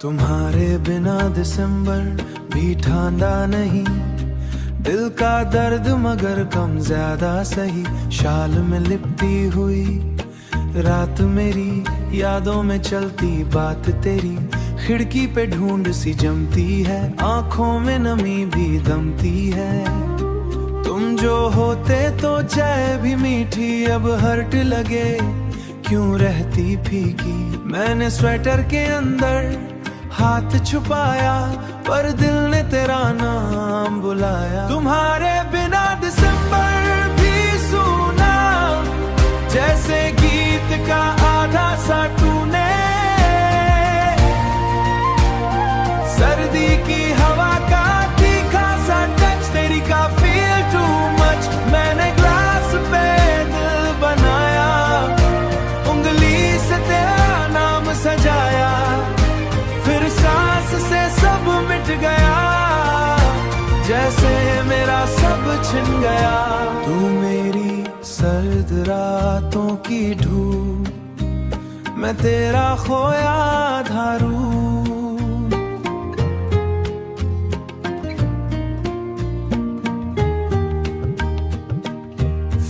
तुम्हारे बिना दिसंबर भी ठंडा नहीं, दिल का दर्द मगर कम ज्यादा सही। शाल में लिपटी हुई रात मेरी, यादों में चलती बात तेरी। खिड़की पे ढूंढ सी जमती है, आंखों में नमी भी दमती है। तुम जो होते तो चाय भी मीठी, अब हर्ट लगे क्यों रहती फीकी। मैंने स्वेटर के अंदर हाथ छुपाया, पर दिल ने तेरा नाम बुलाया। तुम्हारे बिना दिसंबर भी सूना, जैसे गीत का आधा सा तूने। सर्दी की हवा का तीखा सा टच, तेरी का फील टू मच। मैंने ग्लास पे दिल बनाया, उंगली से तेरा नाम सजाया, फिर सांस से सब मिट गया, जैसे मेरा सब छिन गया। तू मेरी सर्द रातों की धूप, मैं तेरा खोया धारू।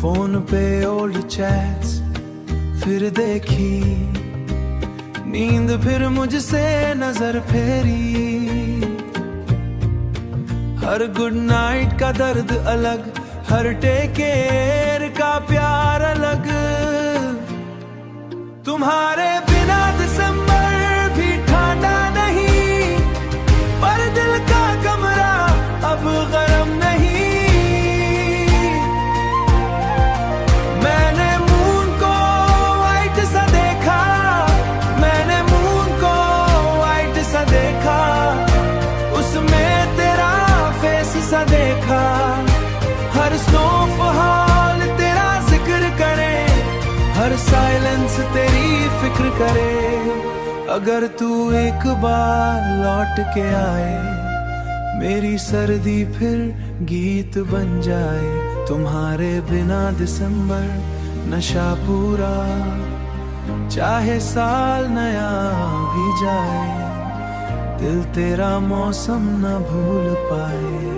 फोन पे ओल्ड चैट्स फिर देखी, नींद फिर मुझसे नजर फेरी। हर गुड नाइट का दर्द अलग, हर टेक केयर का प्यार अलग। तुम्हारे बिना दिसंबर भी ठंडा नहीं, पर दिल का कमरा अब गरम नहीं। मैंने मून को वाइट सा देखा, मैंने मून को वाइट सा देखा, उसमें तेरा फेस सा देखा। हर स्नोफॉल तेरा जिक्र करे, हर साइलेंस तेरी फिक्र करे। अगर तू एक बार लौट के आए, मेरी सर्दी फिर गीत बन जाए। तुम्हारे बिना दिसंबर नशा पूरा, चाहे साल नया भी जाए, दिल तेरा मौसम न भूल पाए।